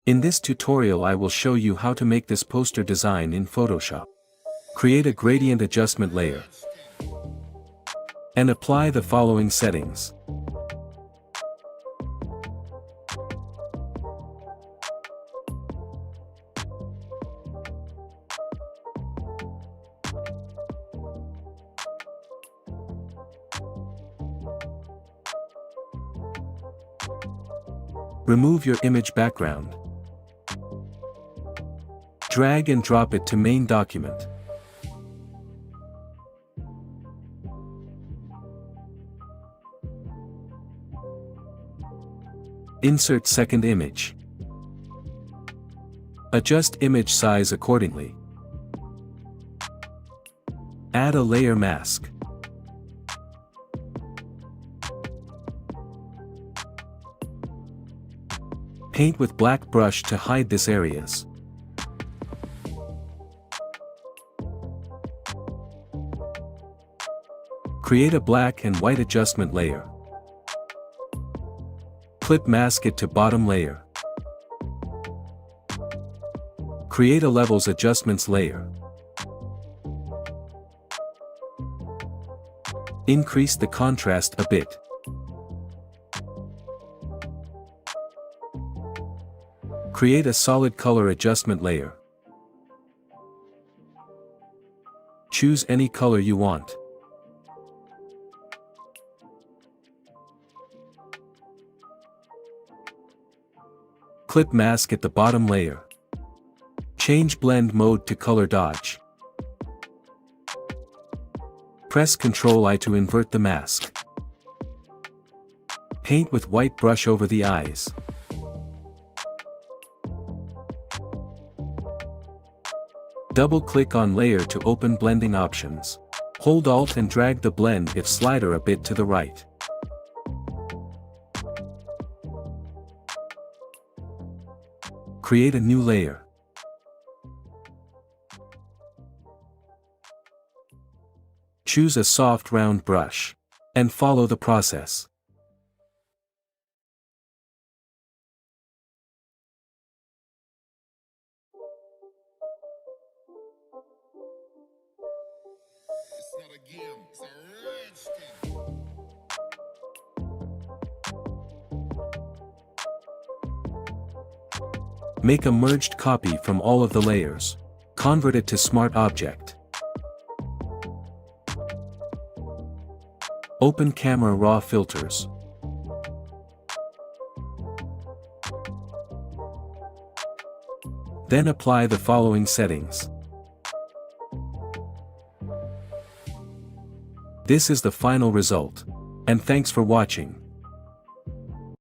In this tutorial I will show you how to make this poster design in Photoshop. Create a gradient adjustment layer. And apply the following settings. Remove your image background. Drag and drop it to main document. Insert second image. Adjust image size accordingly. Add a layer mask. Paint with black brush to hide these areas. Create a black and white adjustment layer. Clip mask it to bottom layer. Create a levels adjustments layer. Increase the contrast a bit. Create a solid color adjustment layer. Choose any color you want. Clip mask at the bottom layer. Change blend mode to color dodge. Press Ctrl I to invert the mask. Paint with white brush over the eyes. Double-click on layer to open blending options. Hold Alt and drag the blend if slider a bit to the right. Create a new layer. Choose a soft round brush. And follow the process. It's not a game, it's a rich thing. Make a merged copy from all of the layers. Convert it to Smart Object. Open Camera Raw Filters. Then apply the following settings. This is the final result. And thanks for watching.